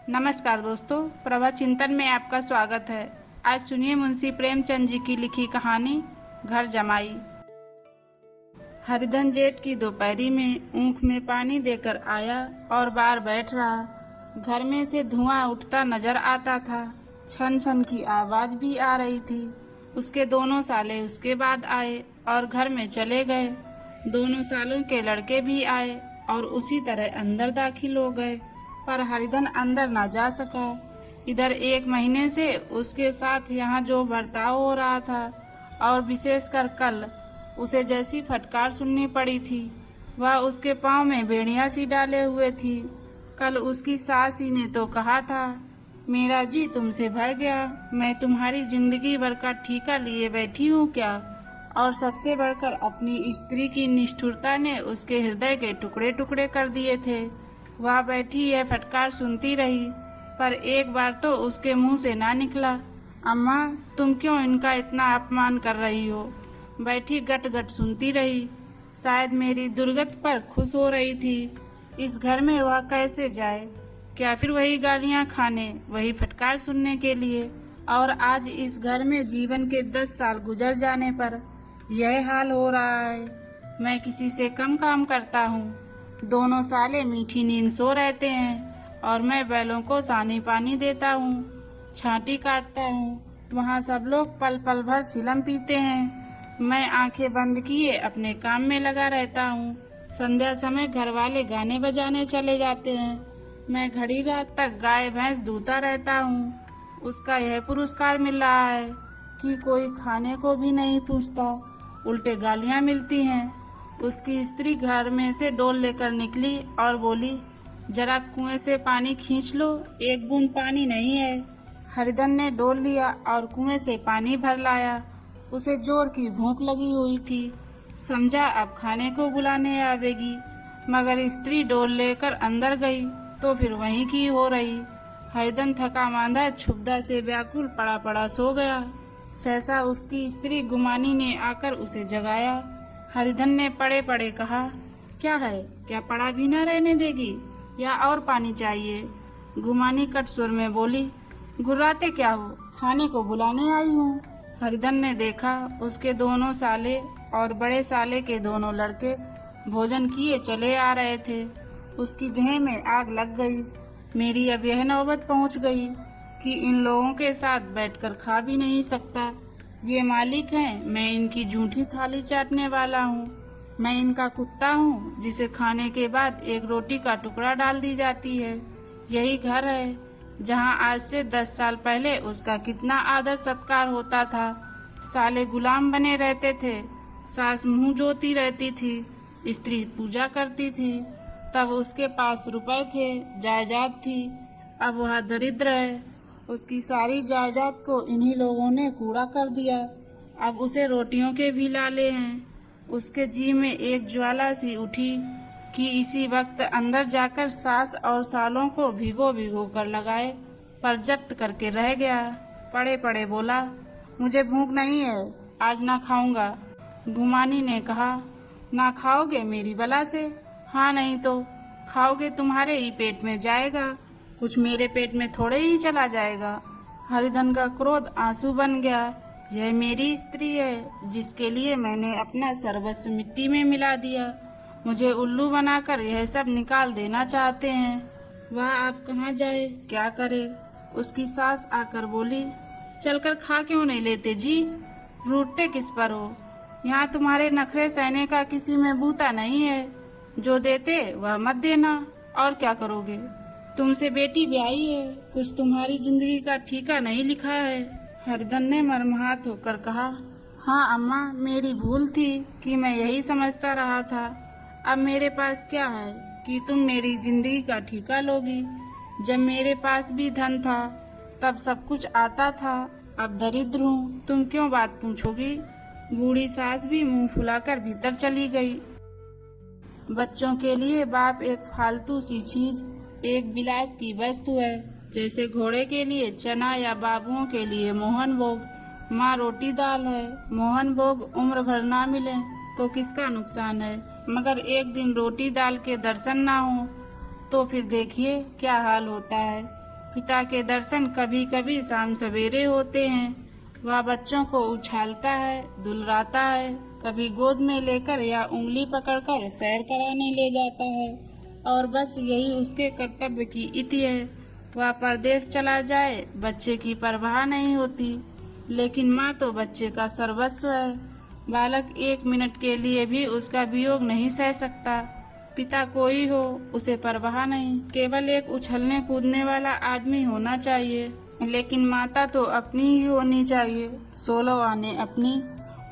नमस्कार दोस्तों, प्रभा चिंतन में आपका स्वागत है। आज सुनिए मुंशी प्रेमचंद जी की लिखी कहानी घर जमाई। हरिधन जेठ की दोपहरी में ऊँख में पानी देकर आया और बाहर बैठ रहा। घर में से धुआं उठता नजर आता था। छन छन की आवाज भी आ रही थी। उसके दोनों साले उसके बाद आए और घर में चले गए। दोनों सालों के लड़के भी आए और उसी तरह अंदर दाखिल हो गए, पर हरिधन अंदर ना जा सका। इधर 1 महीने से उसके साथ यहाँ जो बर्ताव हो रहा था और विशेषकर कल उसे जैसी फटकार सुननी पड़ी थी, वह उसके पाँव में बेड़ियाँ सी डाले हुए थी। कल उसकी सास ही ने तो कहा था, मेरा जी तुमसे भर गया, मैं तुम्हारी जिंदगी भर का ठेका लिए बैठी हूँ क्या। और सबसे बढ़कर अपनी स्त्री की निष्ठुरता ने उसके हृदय के टुकड़े टुकड़े कर दिए थे। वह बैठी यह फटकार सुनती रही, पर एक बार तो उसके मुंह से ना निकला, अम्मा तुम क्यों इनका इतना अपमान कर रही हो। बैठी गट गट सुनती रही। शायद मेरी दुर्गत पर खुश हो रही थी। इस घर में वह कैसे जाए, क्या फिर वही गालियां खाने, वही फटकार सुनने के लिए। और आज इस घर में जीवन के 10 साल गुजर जाने पर यह हाल हो रहा है। मैं किसी से कम काम करता हूँ। दोनों साले मीठी नींद सो रहते हैं और मैं बैलों को सानी पानी देता हूँ, छांटी काटता हूँ। वहाँ सब लोग पल पल भर चिलम पीते हैं। मैं आंखें बंद किए अपने काम में लगा रहता हूँ। संध्या समय घर वाले गाने बजाने चले जाते हैं। मैं घड़ी रात तक गाय भैंस दूता रहता हूँ। उसका यह पुरस्कार मिल रहा है कि कोई खाने को भी नहीं पूछता, उल्टे गालियाँ मिलती हैं। उसकी स्त्री घर में से डोल लेकर निकली और बोली, जरा कुएं से पानी खींच लो, 1 बूंद पानी नहीं है। हरिधन ने डोल लिया और कुएं से पानी भर लाया। उसे जोर की भूख लगी हुई थी। समझा अब खाने को बुलाने आवेगी, मगर स्त्री डोल लेकर अंदर गई तो फिर वहीं की हो रही। हरिधन थका मांदा क्षुब्धा से व्याकुल पड़ा पड़ा सो गया। सहसा उसकी स्त्री गुमानी ने आकर उसे जगाया। हरिधन ने पड़े पड़े कहा, क्या है, क्या पड़ा भी न रहने देगी या और पानी चाहिए। गुमानी कट स्वर में बोली, घुर्राते क्या हो, खाने को बुलाने आई हूँ। हरिधन ने देखा उसके दोनों साले और बड़े साले के दोनों लड़के भोजन किए चले आ रहे थे। उसकी देह में आग लग गई। मेरी अब यह नौबत पहुँच गई कि इन लोगों के साथ बैठकर खा भी नहीं सकता। ये मालिक हैं, मैं इनकी जूठी थाली चाटने वाला हूँ। मैं इनका कुत्ता हूँ जिसे खाने के बाद 1 रोटी का टुकड़ा डाल दी जाती है। यही घर है जहाँ आज से 10 साल पहले उसका कितना आदर सत्कार होता था। साले गुलाम बने रहते थे, सास मुंह जोती रहती थी, स्त्री पूजा करती थी। तब उसके पास रुपए थे, जायदाद थी। अब वह दरिद्र है। उसकी सारी जायदाद को इन्हीं लोगों ने कूड़ा कर दिया। अब उसे रोटियों के भी लाले हैं। उसके जी में एक ज्वाला सी उठी कि इसी वक्त अंदर जाकर सास और सालों को भिगो भिगो कर लगाए, पर जब्त करके रह गया। पड़े पड़े बोला, मुझे भूख नहीं है, आज ना खाऊंगा। गुमानी ने कहा, ना खाओगे मेरी बला से। हाँ नहीं तो खाओगे, तुम्हारे ही पेट में जाएगा, कुछ मेरे पेट में थोड़े ही चला जाएगा। हरिधन का क्रोध आंसू बन गया। यह मेरी स्त्री है जिसके लिए मैंने अपना सर्वस्व मिट्टी में मिला दिया। मुझे उल्लू बनाकर यह सब निकाल देना चाहते हैं। वह आप कहाँ जाए, क्या करे। उसकी सास आकर बोली, चलकर खा क्यों नहीं लेते जी, रूठते किस पर हो। यहाँ तुम्हारे नखरे सहने का किसी में बूता नहीं है। जो देते वह मत देना, और क्या करोगे। तुमसे बेटी ब्याही है, कुछ तुम्हारी जिंदगी का ठीका नहीं लिखा है। हरिधन ने मर्माहत होकर कहा, हाँ अम्मा, मेरी भूल थी कि मैं यही समझता रहा था। अब मेरे पास क्या है कि तुम मेरी जिंदगी का ठीका लोगी। जब मेरे पास भी धन था तब सब कुछ आता था, अब दरिद्र हूँ, तुम क्यों बात पूछोगी। बूढ़ी सास भी मुंह फुलाकर भीतर चली गई। बच्चों के लिए बाप एक फालतू सी चीज, एक विलास की वस्तु है, जैसे घोड़े के लिए चना या बाबुओं के लिए मोहन भोग। माँ रोटी दाल है, मोहन भोग उम्र भर ना मिले तो किसका नुकसान है, मगर एक दिन रोटी दाल के दर्शन ना हो तो फिर देखिए क्या हाल होता है। पिता के दर्शन कभी कभी शाम सवेरे होते हैं। वह बच्चों को उछालता है, दुलराता है, कभी गोद में लेकर या उंगली पकड़कर सैर कराने ले जाता है, और बस यही उसके कर्तव्य की इति है। वह परदेश चला जाए, बच्चे की परवाह नहीं होती, लेकिन माँ तो बच्चे का सर्वस्व है। बालक 1 मिनट के लिए भी उसका वियोग नहीं सह सकता। पिता कोई हो, उसे परवाह नहीं, केवल एक उछलने कूदने वाला आदमी होना चाहिए। लेकिन माता तो अपनी ही होनी चाहिए, 16 आने अपनी,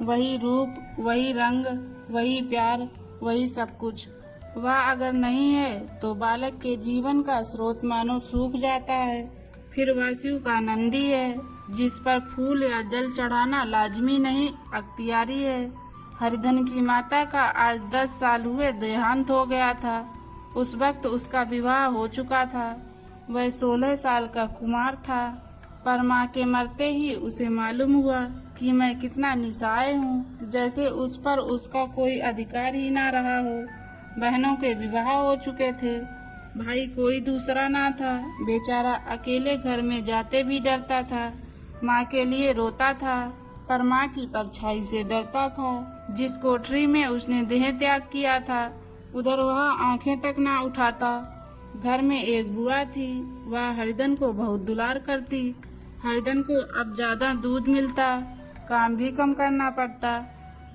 वही रूप, वही रंग, वही प्यार, वही सब कुछ। वह अगर नहीं है तो बालक के जीवन का स्रोत मानो सूख जाता है। फिर वासु का नंदी है, जिस पर फूल या जल चढ़ाना लाजमी नहीं, अख्तियारी है। हरिधन की माता का आज 10 साल हुए देहांत हो गया था। उस वक्त उसका विवाह हो चुका था। वह 16 साल का कुमार था, पर माँ के मरते ही उसे मालूम हुआ कि मैं कितना निस्सहाय हूँ, जैसे उस पर उसका कोई अधिकार ही ना रहा हो। बहनों के विवाह हो चुके थे, भाई कोई दूसरा ना था। बेचारा अकेले घर में जाते भी डरता था। माँ के लिए रोता था, पर माँ की परछाई से डरता था। जिस कोठरी में उसने देह त्याग किया था, उधर वह आंखें तक ना उठाता। घर में एक बुआ थी, वह हरिधन को बहुत दुलार करती। हरिधन को अब ज्यादा दूध मिलता, काम भी कम करना पड़ता।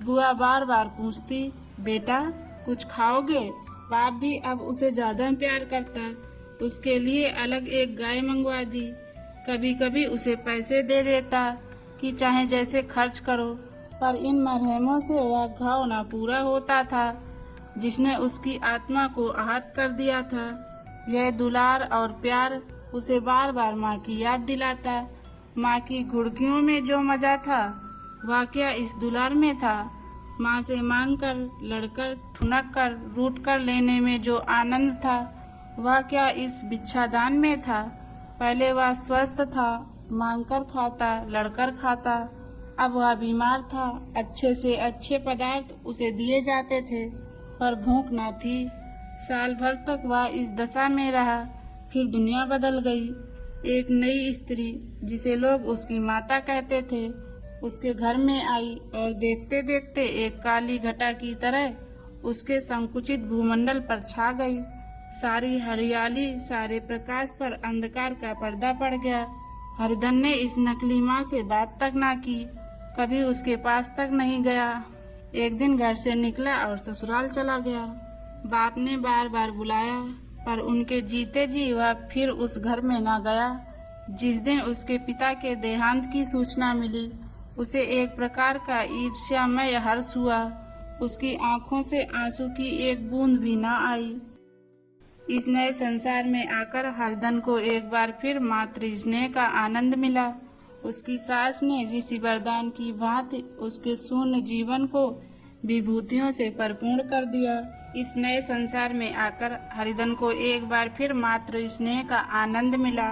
बुआ बार बार पूछती, बेटा कुछ खाओगे? बाप भी अब उसे ज्यादा प्यार करता। उसके लिए अलग एक गाय मंगवा दी। कभी कभी उसे पैसे दे देता कि चाहे जैसे खर्च करो, पर इन मरहमों से वह घाव ना पूरा होता था, जिसने उसकी आत्मा को आहत कर दिया था। यह दुलार और प्यार उसे बार बार माँ की याद दिलाता। माँ की घुड़कियों में जो मजा था, वह क्या इस दुलार में था? माँ से मांग कर, लड़कर, ठुनक कर, रूठ कर लेने में जो आनंद था, वह क्या इस भिक्षादान में था? पहले वह स्वस्थ था, मांग कर खाता, लड़कर खाता। अब वह बीमार था, अच्छे से अच्छे पदार्थ उसे दिए जाते थे, पर भूख न थी। साल भर तक वह इस दशा में रहा। फिर दुनिया बदल गई। एक नई स्त्री, जिसे लोग उसकी माता कहते थे, उसके घर में आई और देखते देखते एक काली घटा की तरह उसके संकुचित भूमंडल पर छा गई। सारी हरियाली, सारे प्रकाश पर अंधकार का पर्दा पड़ गया। हरिधन ने इस नकली माँ से बात तक ना की, कभी उसके पास तक नहीं गया। एक दिन घर से निकला और ससुराल चला गया। बाप ने बार बार बुलाया, पर उनके जीते जी वह फिर उस घर में ना गया। जिस दिन उसके पिता के देहांत की सूचना मिली, उसे एक प्रकार का ईर्ष्यामय हर्ष हुआ। उसकी आंखों से आंसू की एक बूंद भी ना आई। इस नए संसार में आकर हरिधन को एक बार फिर मातृ स्नेह का आनंद मिला। उसकी सास ने ऋषि वरदान की भांति उसके शून्य जीवन को विभूतियों से परिपूर्ण कर दिया। इस नए संसार में आकर हरिधन को एक बार फिर मातृ स्नेह का आनंद मिला।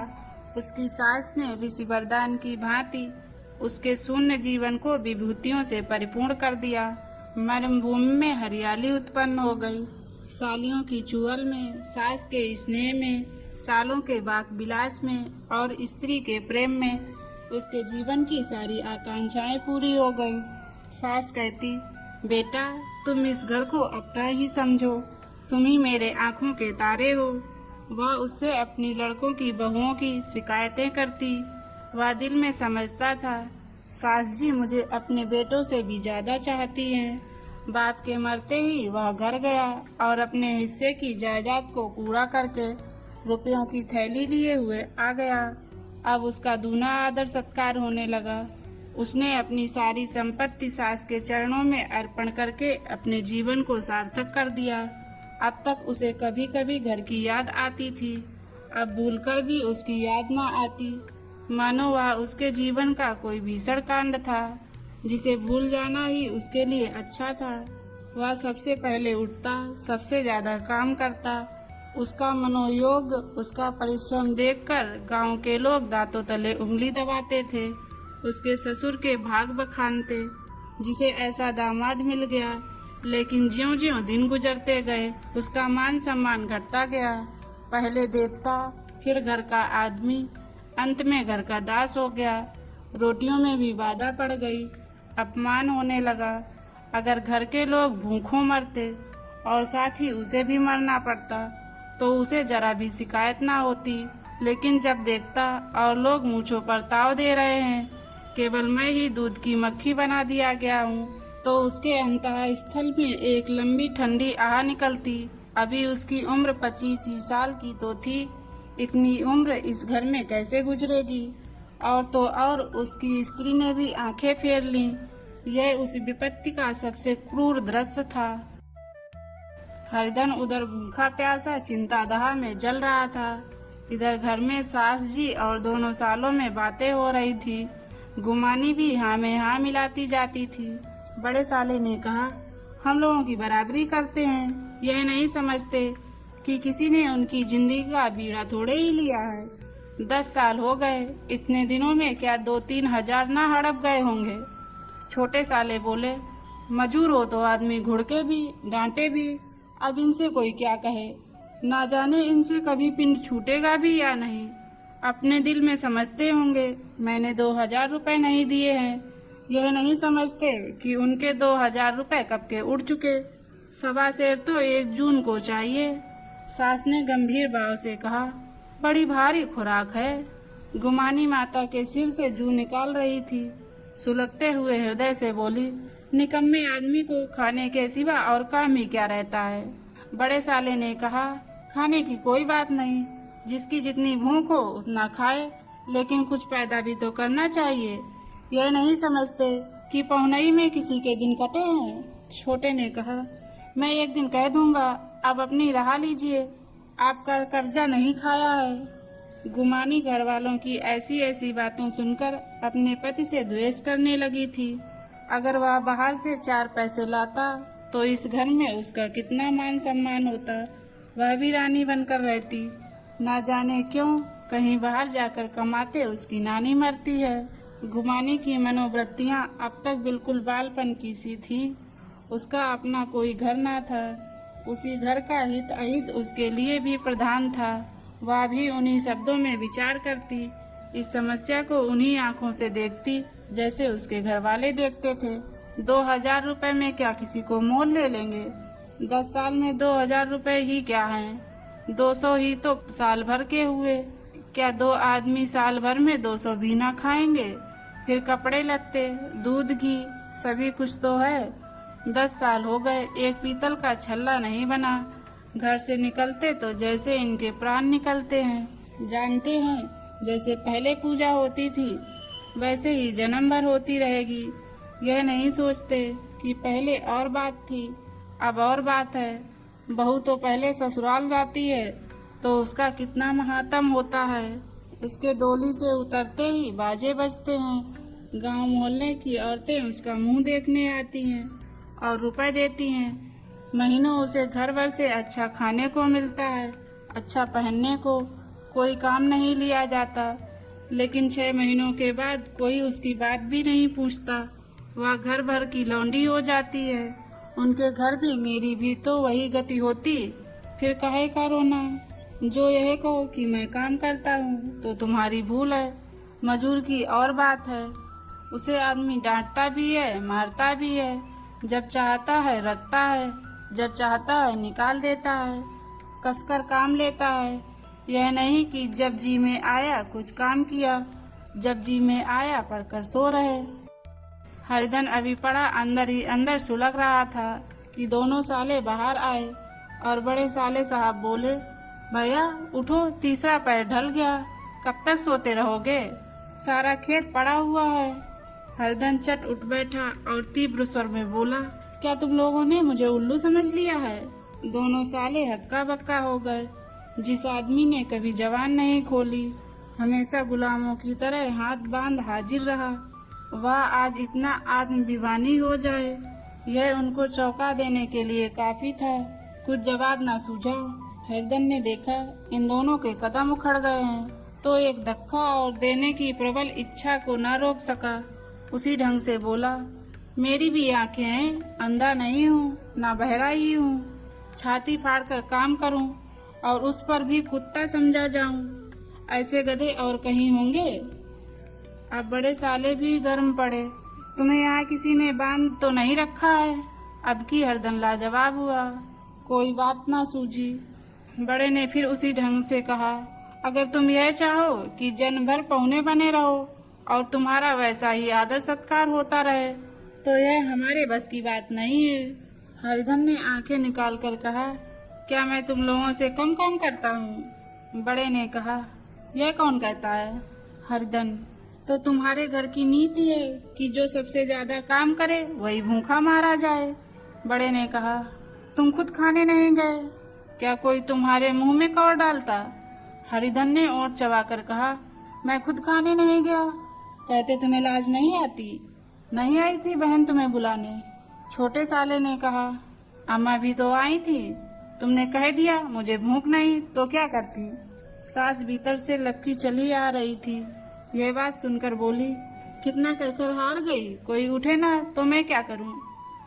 उसकी सास ने ऋषि वरदान की भांति उसके शून्य जीवन को विभूतियों से परिपूर्ण कर दिया। मरुभूमि में हरियाली उत्पन्न हो गई। सालियों की चुअल में, सास के स्नेह में, सालों के बाग विलास में और स्त्री के प्रेम में उसके जीवन की सारी आकांक्षाएं पूरी हो गई। सास कहती, बेटा तुम इस घर को अपना ही समझो, तुम ही मेरे आँखों के तारे हो। वह उससे अपनी लड़कों की बहुओं की शिकायतें करती। वह दिल में समझता था, सास जी मुझे अपने बेटों से भी ज्यादा चाहती हैं। बाप के मरते ही वह घर गया और अपने हिस्से की जायदाद को पूरा करके रुपयों की थैली लिए हुए आ गया। अब उसका दूना आदर सत्कार होने लगा। उसने अपनी सारी संपत्ति सास के चरणों में अर्पण करके अपने जीवन को सार्थक कर दिया। अब तक उसे कभी कभी घर की याद आती थी, अब भूलकर भी उसकी याद न आती, मानो वह उसके जीवन का कोई भीषण कांड था जिसे भूल जाना ही उसके लिए अच्छा था। वह सबसे पहले उठता, सबसे ज्यादा काम करता। उसका मनोयोग, उसका परिश्रम देखकर गांव के लोग दांतों तले उंगली दबाते थे। उसके ससुर के भाग बखानते, जिसे ऐसा दामाद मिल गया। लेकिन ज्यों-ज्यों दिन गुजरते गए, उसका मान सम्मान घटता गया। पहले देवता, फिर घर का आदमी, अंत में घर का दास हो गया। रोटियों में भी बाधा पड़ गई, अपमान होने लगा। अगर घर के लोग भूखों मरते और साथ ही उसे भी मरना पड़ता तो उसे जरा भी शिकायत ना होती। लेकिन जब देखता और लोग मूंछों पर ताव दे रहे हैं, केवल मैं ही दूध की मक्खी बना दिया गया हूँ, तो उसके अंतः स्थल में एक लंबी ठंडी आह निकलती। अभी उसकी उम्र 25 ही साल की तो थी। इतनी उम्र इस घर में कैसे गुजरेगी? और तो और उसकी स्त्री ने भी आंखें फेर लीं। यह उस विपत्ति का सबसे क्रूर दृश्य था। हरिधन उधर भूखा प्यासा चिंतादहा में जल रहा था। इधर घर में सास जी और दोनों सालों में बातें हो रही थी। गुमानी भी हाँ में हाँ मिलाती जाती थी। बड़े साले ने कहा, हम लोगों की बराबरी करते हैं, यह नहीं समझते कि किसी ने उनकी जिंदगी का बीड़ा थोड़े ही लिया है। 10 साल हो गए, इतने दिनों में क्या 2-3 हजार ना हड़प गए होंगे। छोटे साले बोले, मजूर हो तो आदमी घुड़के भी डांटे भी, अब इनसे कोई क्या कहे। ना जाने इनसे कभी पिंड छूटेगा भी या नहीं। अपने दिल में समझते होंगे मैंने 2000 रुपए नहीं दिए हैं। यह नहीं समझते कि उनके 2000 रुपए कब के उड़ चुके। 1.25 सेर तो 1 जून को चाहिए। सास ने गंभीर भाव से कहा, बड़ी भारी खुराक है। गुमानी माता के सिर से जू निकाल रही थी। सुलगते हुए हृदय से बोली, निकम्मे आदमी को खाने के सिवा और काम ही क्या रहता है। बड़े साले ने कहा, खाने की कोई बात नहीं, जिसकी जितनी भूख हो उतना खाए, लेकिन कुछ पैदा भी तो करना चाहिए। यह नहीं समझते कि पहुनई में किसी के दिन कटे हैं। छोटे ने कहा, मैं एक दिन कह दूंगा, आप अपनी राह लीजिए, आपका कर्जा नहीं खाया है। गुमानी घर वालों की ऐसी ऐसी बातें सुनकर अपने पति से द्वेष करने लगी थी। अगर वह बाहर से 4 पैसे लाता तो इस घर में उसका कितना मान सम्मान होता। वह भी रानी बनकर रहती। ना जाने क्यों कहीं बाहर जाकर कमाते उसकी नानी मरती है। गुमानी की मनोवृत्तियां अब तक बिल्कुल बालपन की सी थी। उसका अपना कोई घर ना था। उसी घर का हित अहित उसके लिए भी प्रधान था। वह भी उन्हीं शब्दों में विचार करती, इस समस्या को उन्हीं आंखों से देखती जैसे उसके घर वाले देखते थे। 2000 रुपए में क्या किसी को मोल ले लेंगे? 10 साल में 2000 रुपए ही क्या हैं? 200 ही तो साल भर के हुए। क्या 2 आदमी साल भर में 200 भी ना खाएंगे? फिर कपड़े लत्ते, दूध, घी, सभी कुछ तो है। 10 साल हो गए, एक पीतल का छल्ला नहीं बना। घर से निकलते तो जैसे इनके प्राण निकलते हैं। जानते हैं, जैसे पहले पूजा होती थी वैसे ही जन्म भर होती रहेगी। यह नहीं सोचते कि पहले और बात थी, अब और बात है। बहू तो पहले ससुराल जाती है तो उसका कितना महात्म होता है। उसके डोली से उतरते ही बाजे बजते हैं। गांव मोहल्ले की औरतें उसका मुंह देखने आती हैं और रुपए देती हैं। महीनों उसे घर भर से अच्छा खाने को मिलता है, अच्छा पहनने को। कोई काम नहीं लिया जाता। लेकिन 6 महीनों के बाद कोई उसकी बात भी नहीं पूछता। वह घर भर की लौंडी हो जाती है। उनके घर भी मेरी भी तो वही गति होती। फिर काहे का रोना? जो यह कहो कि मैं काम करता हूँ तो तुम्हारी भूल है। मजूर की और बात है, उसे आदमी डांटता भी है, मारता भी है। जब चाहता है रखता है, जब चाहता है निकाल देता है, कसकर काम लेता है। यह नहीं कि जब जी में आया कुछ काम किया, जब जी में आया पढ़कर सो रहे। हरिधन अभी पड़ा अंदर ही अंदर सुलग रहा था कि दोनों साले बाहर आए और बड़े साले साहब बोले, भैया उठो, तीसरा पैर ढल गया, कब तक सोते रहोगे? सारा खेत पड़ा हुआ है। हरिधन चट उठ बैठा और तीव्र स्वर में बोला, क्या तुम लोगों ने मुझे उल्लू समझ लिया है? दोनों साले हक्का बक्का हो गए। जिस आदमी ने कभी जबान नहीं खोली, हमेशा गुलामों की तरह हाथ बांध हाजिर रहा, वह आज इतना आत्मभिमानी हो जाए, यह उनको चौंका देने के लिए काफी था। कुछ जवाब ना सूझा। हरिधन ने देखा इन दोनों के कदम उखड़ गए हैं, तो एक धक्का और देने की प्रबल इच्छा को न रोक सका। उसी ढंग से बोला, मेरी भी आंखें हैं, अंधा नहीं हूँ, ना बहरा ही हूँ। छाती फाड़कर काम करूँ और उस पर भी कुत्ता समझा जाऊँ। ऐसे गधे और कहीं होंगे। अब बड़े साले भी गर्म पड़े। तुम्हें यहाँ किसी ने बांध तो नहीं रखा है? अब की हरदन लाजवाब हुआ, कोई बात ना सूझी। बड़े ने फिर उसी ढंग से कहा, अगर तुम यह चाहो कि जन्म भर पौने बने रहो और तुम्हारा वैसा ही आदर सत्कार होता रहे तो यह हमारे बस की बात नहीं है। हरिधन ने आंखें निकाल कर कहा, क्या मैं तुम लोगों से कम काम करता हूँ? बड़े ने कहा, यह कौन कहता है? हरिधन, तो तुम्हारे घर की नीति है कि जो सबसे ज्यादा काम करे वही भूखा मारा जाए। बड़े ने कहा, तुम खुद खाने नहीं गए, क्या कोई तुम्हारे मुंह में कौर डालता? हरिधन ने ओंठ चबाकर कहा, मैं खुद खाने नहीं गया। कहते तुम्हें लाज नहीं आती? नहीं आई थी बहन तुम्हें बुलाने। छोटे साले ने कहा, अम्मा भी तो आई थी, तुमने कह दिया मुझे भूख नहीं तो क्या करती? सास भीतर से लपकी चली आ रही थी। यह बात सुनकर बोली, कितना कहकर हार गई, कोई उठे ना तो मैं क्या करूं?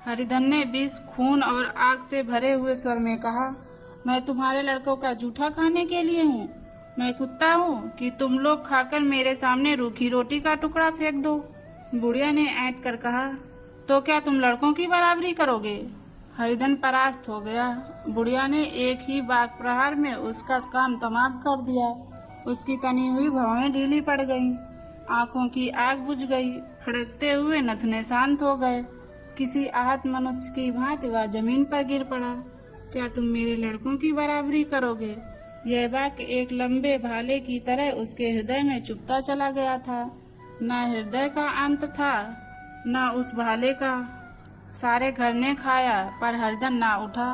हरिधन ने विष, खून और आग से भरे हुए स्वर में कहा, मैं तुम्हारे लड़कों का जूठा खाने के लिए हूँ? मैं कुत्ता हूँ कि तुम लोग खाकर मेरे सामने रूखी रोटी का टुकड़ा फेंक दो? बुढ़िया ने ऐंठ कर कहा, तो क्या तुम लड़कों की बराबरी करोगे? हरिधन परास्त हो गया। बुढ़िया ने एक ही बाग प्रहार में उसका काम तमाम कर दिया। उसकी तनी हुई भवें ढीली पड़ गईं, आंखों की आग बुझ गई, फड़कते हुए नथुने शांत हो गए। किसी आहत मनुष्य की भांति वह जमीन पर गिर पड़ा। क्या तुम मेरे लड़कों की बराबरी करोगे? यह वाक्य एक लंबे भाले की तरह उसके हृदय में चुभता चला गया था। न हृदय का अंत था न उस भाले का। सारे घर ने खाया पर हरिधन ना उठा।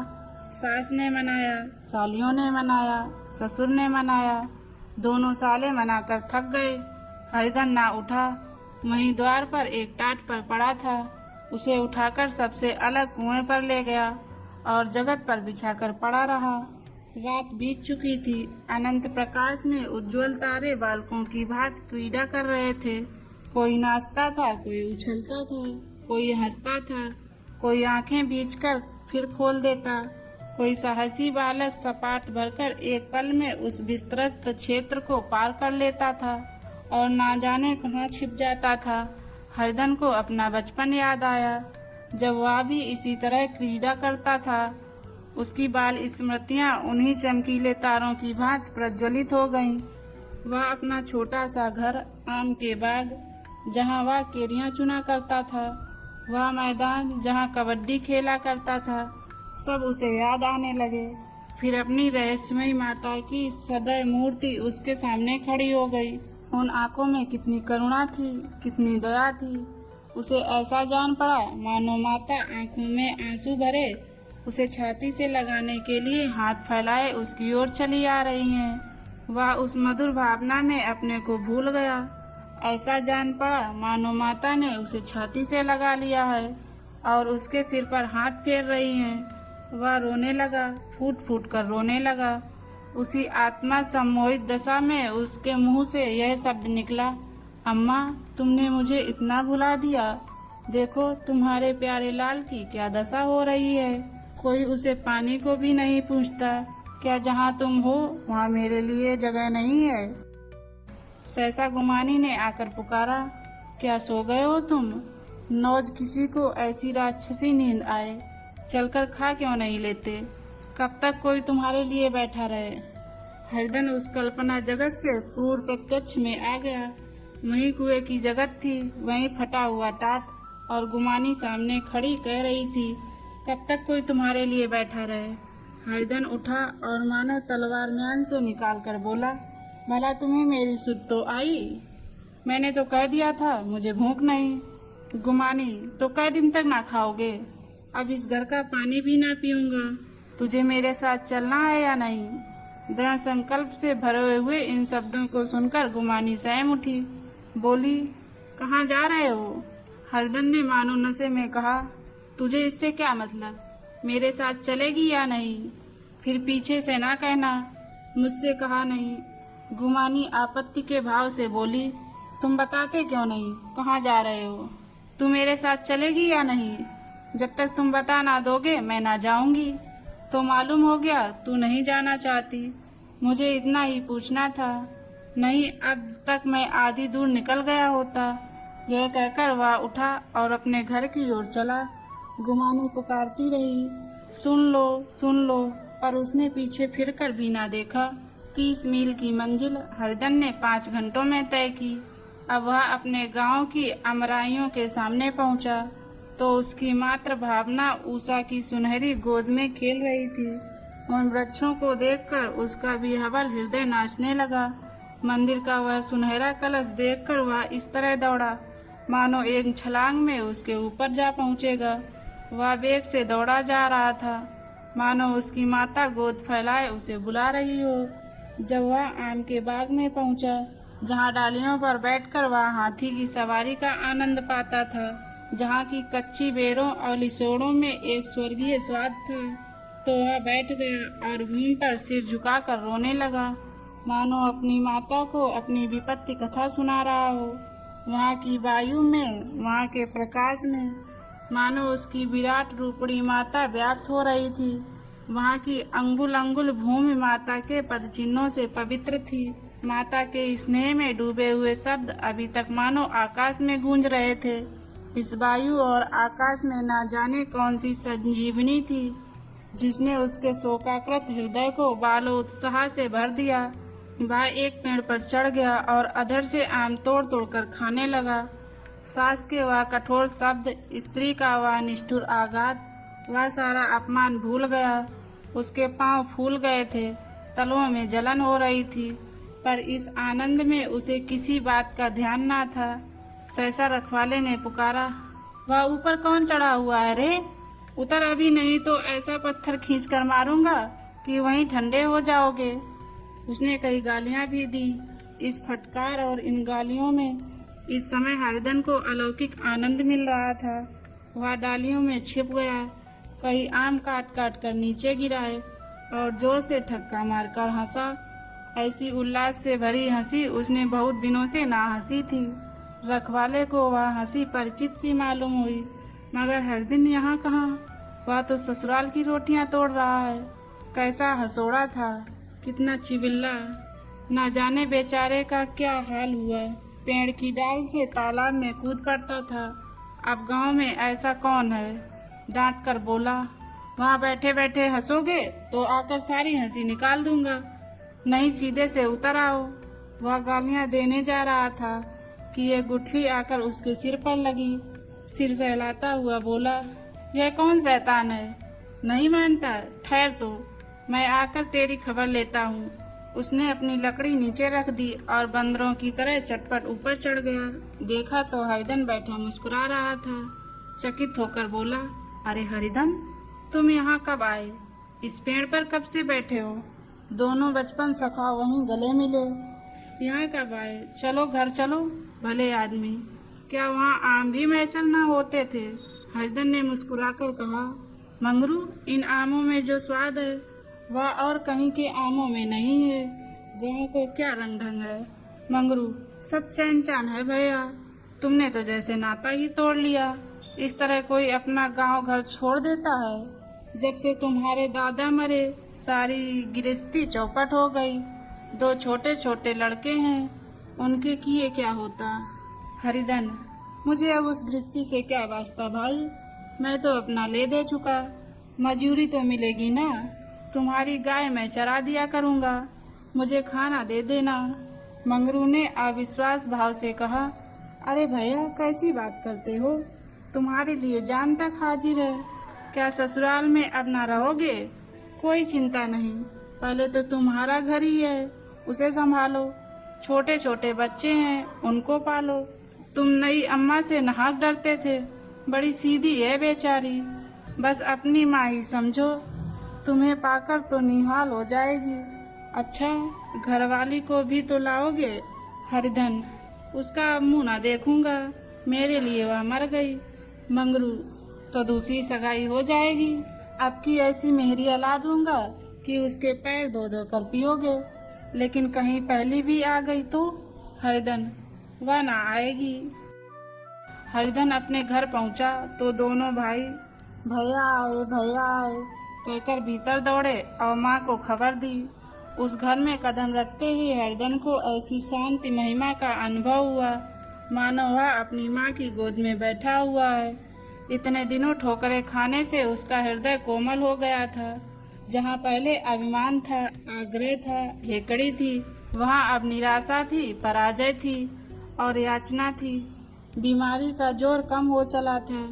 सास ने मनाया, सालियों ने मनाया, ससुर ने मनाया, दोनों साले मनाकर थक गए। हरिधन ना उठा। वहीं द्वार पर एक टाट पर पड़ा था, उसे उठाकर सबसे अलग कुएं पर ले गया और जगत पर बिछाकर पड़ा रहा। रात बीत चुकी थी। अनंत प्रकाश में उज्जवल तारे बालकों की भांति क्रीड़ा कर रहे थे। कोई नाचता था, कोई उछलता था, कोई हंसता था, कोई आंखें भींचकर फिर खोल देता, कोई साहसी बालक सपाट भरकर एक पल में उस विस्तृत क्षेत्र को पार कर लेता था और ना जाने कहाँ छिप जाता था। हरिधन को अपना बचपन याद आया, जब वह भी इसी तरह क्रीड़ा करता था। उसकी बाल स्मृतियां उन्हीं चमकीले तारों की भांति प्रज्वलित हो गईं। वह अपना छोटा सा घर, आम के बाग जहाँ वह केरियां चुना करता था, वह मैदान जहाँ कबड्डी खेला करता था, सब उसे याद आने लगे। फिर अपनी रहस्यमयी माता की सदैव मूर्ति उसके सामने खड़ी हो गई। उन आंखों में कितनी करुणा थी, कितनी दया थी। उसे ऐसा जान पड़ा मानो माता आंखों में आंसू भरे उसे छाती से लगाने के लिए हाथ फैलाए उसकी ओर चली आ रही हैं। वह उस मधुर भावना में अपने को भूल गया। ऐसा जान पड़ा मानो माता ने उसे छाती से लगा लिया है और उसके सिर पर हाथ फेर रही हैं। वह रोने लगा, फूट फूट कर रोने लगा। उसी आत्मा सम्मोहित दशा में उसके मुंह से यह शब्द निकला, अम्मा तुमने मुझे इतना भुला दिया। देखो तुम्हारे प्यारे लाल की क्या दशा हो रही है। कोई उसे पानी को भी नहीं पूछता। क्या जहाँ तुम हो वहाँ मेरे लिए जगह नहीं है? सहसा गुमानी ने आकर पुकारा, क्या सो गए हो तुम? नौज किसी को ऐसी राक्षसी नींद आए, चलकर खा क्यों नहीं लेते? कब तक कोई तुम्हारे लिए बैठा रहे? हरिधन उस कल्पना जगत से क्रूर प्रत्यक्ष में आ गया। वहीं कुएं की जगत थी, वहीं फटा हुआ टाट, और गुमानी सामने खड़ी कह रही थी, कब तक कोई तुम्हारे लिए बैठा रहे? हरिधन उठा और मानो तलवार म्यान से निकाल कर बोला, भला तुम्हें मेरी सुध तो आई? मैंने तो कह दिया था मुझे भूख नहीं। गुमानी, तो कई दिन तक ना खाओगे? अब इस घर का पानी भी ना पीऊंगा। तुझे मेरे साथ चलना है या नहीं? दृढ़ संकल्प से भरे हुए इन शब्दों को सुनकर गुमानी स्वयं उठी, बोली, कहाँ जा रहे हो? हरिधन ने मानो नशे में कहा, तुझे इससे क्या मतलब? मेरे साथ चलेगी या नहीं? फिर पीछे से ना कहना मुझसे कहा नहीं। गुमानी आपत्ति के भाव से बोली, तुम बताते क्यों नहीं कहाँ जा रहे हो? तू मेरे साथ चलेगी या नहीं? जब तक तुम बता ना दोगे मैं ना जाऊंगी। तो मालूम हो गया तू नहीं जाना चाहती। मुझे इतना ही पूछना था। नहीं, अब तक मैं आधी दूर निकल गया होता। यह कहकर वह उठा और अपने घर की ओर चला। गुमानी पुकारती रही, सुन लो, पर उसने पीछे फिरकर भी ना देखा। 30 मील की मंजिल हरिधन ने 5 घंटों में तय की। अब वह अपने गांव की अमराइयों के सामने पहुंचा तो उसकी मातृ भावना उषा की सुनहरी गोद में खेल रही थी। उन वृक्षों को देखकर उसका भी हवल हृदय नाचने लगा। मंदिर का वह सुनहरा कलश देखकर वह इस तरह दौड़ा मानो एक छलांग में उसके ऊपर जा पहुंचेगा। वह वेग से दौड़ा जा रहा था, मानो उसकी माता गोद फैलाए उसे बुला रही हो। जब वह आम के बाग में पहुंचा, जहां डालियों पर बैठकर वह हाथी की सवारी का आनंद पाता था, जहां की कच्ची बेरों और लिसोड़ों में एक स्वर्गीय स्वाद था, तो वह बैठ गया और भूमि पर सिर झुकाकर रोने लगा, मानो अपनी माता को अपनी विपत्ति कथा सुना रहा हो। वहाँ की वायु में, वहाँ के प्रकाश में मानो उसकी विराट रूपड़ी माता व्याप्त हो रही थी। वहाँ की अंगुल अंगुल भूमि माता के पद चिन्हों से पवित्र थी। माता के स्नेह में डूबे हुए शब्द अभी तक मानो आकाश में गूंज रहे थे। इस वायु और आकाश में ना जाने कौन सी संजीवनी थी, जिसने उसके शोकाकृत हृदय को बालो उत्साह से भर दिया। वह एक पेड़ पर चढ़ गया और अधर से आम तोड़ तोड़ कर खाने लगा। सास के वह कठोर शब्द, स्त्री का वह निष्ठुर आघात, वह सारा अपमान भूल गया। उसके पांव फूल गए थे, तलवों में जलन हो रही थी, पर इस आनंद में उसे किसी बात का ध्यान ना था। सहसा रखवाले ने पुकारा, वह ऊपर कौन चढ़ा हुआ है रे? उतर अभी, नहीं तो ऐसा पत्थर खींच कर मारूंगा कि वहीं ठंडे हो जाओगे। उसने कई गालियां भी दी। इस फटकार और इन गालियों में इस समय हरिधन को अलौकिक आनंद मिल रहा था। वह डालियों में छिप गया, कई आम काट काट कर नीचे गिराए और जोर से ठक्का मारकर हंसा। ऐसी उल्लास से भरी हंसी उसने बहुत दिनों से ना हंसी थी। रखवाले को वह हंसी परिचित सी मालूम हुई, मगर हरिधन यहाँ कहाँ? वह तो ससुराल की रोटियां तोड़ रहा है। कैसा हंसोड़ा था, कितना चिबिल्ला! ना जाने बेचारे का क्या हाल हुआ। पेड़ की डाल से तालाब में कूद पड़ता था। अब गांव में ऐसा कौन है? डांट कर बोला, वहाँ बैठे बैठे हंसोगे तो आकर सारी हंसी निकाल दूंगा, नहीं सीधे से उतर आओ। वह गालियां देने जा रहा था कि यह गुठली आकर उसके सिर पर लगी। सिर सहलाता हुआ बोला, यह कौन शैतान है? नहीं मानता? ठहर तो, मैं आकर तेरी खबर लेता हूँ। उसने अपनी लकड़ी नीचे रख दी और बंदरों की तरह चटपट ऊपर चढ़ गया। देखा तो हरिधन बैठा मुस्कुरा रहा था। चकित होकर बोला, अरे हरिधन, तुम यहाँ कब आए? इस पेड़ पर कब से बैठे हो? दोनों बचपन सखा वहीं गले मिले। यहाँ कब आए? चलो घर चलो, भले आदमी। क्या वहाँ आम भी मैसर न होते थे? हरिधन ने मुस्कुराकर कहा, मंगरू, इन आमों में जो स्वाद है वह और कहीं के आमों में नहीं है। गाँव को क्या रंग ढंग है मंगरू, सब चैन चान है भैया। तुमने तो जैसे नाता ही तोड़ लिया। इस तरह कोई अपना गांव घर छोड़ देता है? जब से तुम्हारे दादा मरे सारी गृहस्थी चौपट हो गई। 2 छोटे छोटे लड़के हैं, उनके किए क्या होता? हरिधन, मुझे अब उस गृहस्थी से क्या वास्ता भाई, मैं तो अपना ले दे चुका। मजूरी तो मिलेगी ना, तुम्हारी गाय मैं चरा दिया करूँगा, मुझे खाना दे देना। मंगरू ने अविश्वास भाव से कहा, अरे भैया कैसी बात करते हो, तुम्हारे लिए जान तक हाजिर है। क्या ससुराल में अब ना रहोगे? कोई चिंता नहीं, पहले तो तुम्हारा घर ही है, उसे संभालो। छोटे छोटे बच्चे हैं, उनको पालो। तुम नई अम्मा से नाहक डरते थे, बड़ी सीधी है बेचारी, बस अपनी माँ ही समझो। तुम्हें पाकर तो निहाल हो जाएगी। अच्छा, घरवाली को भी तो लाओगे? हरिधन, उसका अब मुँह ना देखूंगा, मेरे लिए वह मर गई। मंगरू, तो दूसरी सगाई हो जाएगी। अब की ऐसी मेहरी अला दूंगा कि उसके पैर धो धो कर पियोगे। लेकिन कहीं पहली भी आ गई तो? हरिधन, वह ना आएगी। हरिधन अपने घर पहुंचा तो दोनों भाई भैया आए कहकर भीतर दौड़े और माँ को खबर दी। उस घर में कदम रखते ही हरदन को ऐसी शांति महिमा का अनुभव हुआ मानो वह अपनी माँ की गोद में बैठा हुआ है। इतने दिनों ठोकरें खाने से उसका हृदय कोमल हो गया था। जहाँ पहले अभिमान था, आग्रह था, हेकड़ी थी, वहाँ अब निराशा थी, पराजय थी और याचना थी। बीमारी का जोर कम हो चला था।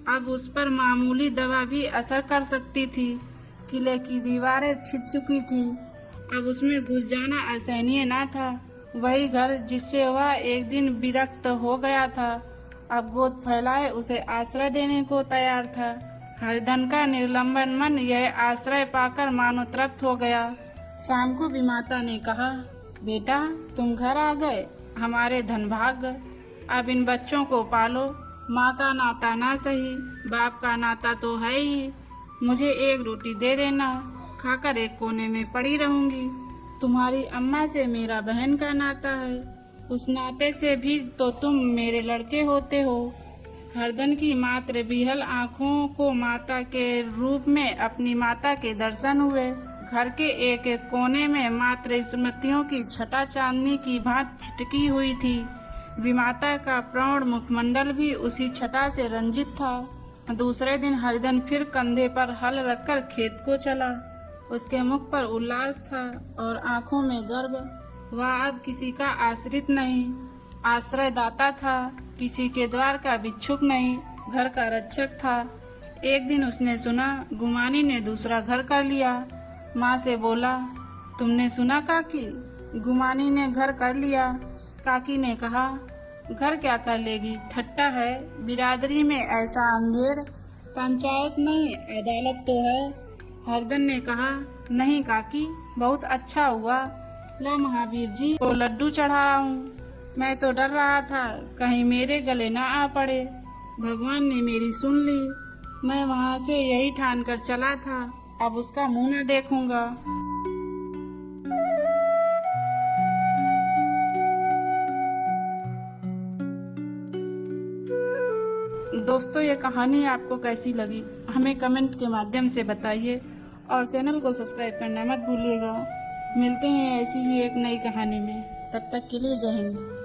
अब उस पर मामूली दवा भी असर कर सकती थी। किले की दीवारें छिद चुकी थी। अब उसमें घुस जाना असहनीय न था। वही घर जिससे वह एक दिन विरक्त हो गया था, अब गोद फैलाए उसे आश्रय देने को तैयार था। हरिधन का निर्लंबन मन यह आश्रय पाकर मानो तृप्त हो गया। शाम को भी माता ने कहा, बेटा तुम घर आ गए, हमारे धन भाग। अब इन बच्चों को पालो। माँ का नाता ना सही, बाप का नाता तो है ही। मुझे एक रोटी दे देना, खाकर एक कोने में पड़ी रहूंगी। तुम्हारी अम्मा से मेरा बहन का नाता है, उस नाते से भी तो तुम मेरे लड़के होते हो। हरदन की मात्र बिहल आँखों को माता के रूप में अपनी माता के दर्शन हुए। घर के एक एक कोने में मात्र स्मृतियों की छटा चांदनी की भांति छिटकी हुई थी। विमाता का प्रौढ़ मुखमंडल भी उसी छटा से रंजित था। दूसरे दिन हरिधन फिर कंधे पर हल रखकर खेत को चला। उसके मुख पर उल्लास था और आंखों में गर्व। वह अब किसी का आश्रित नहीं, आश्रयदाता था, किसी के द्वार का भिक्षुक नहीं, घर का रक्षक था। एक दिन उसने सुना गुमानी ने दूसरा घर कर लिया। माँ से बोला, तुमने सुना काकी, गुमानी ने घर कर लिया। काकी ने कहा, घर क्या कर लेगी, ठट्टा है, बिरादरी में ऐसा अंधेर, पंचायत नहीं अदालत तो है। हरदन ने कहा, नहीं काकी, बहुत अच्छा हुआ, ला महावीर जी को लड्डू चढ़ाऊं। मैं तो डर रहा था कहीं मेरे गले ना आ पड़े। भगवान ने मेरी सुन ली। मैं वहाँ से यही ठान कर चला था, अब उसका मुंह न देखूंगा। दोस्तों, ये कहानी आपको कैसी लगी हमें कमेंट के माध्यम से बताइए और चैनल को सब्सक्राइब करना मत भूलिएगा। मिलते हैं ऐसी ही एक नई कहानी में। तब तक के लिए जय हिंद।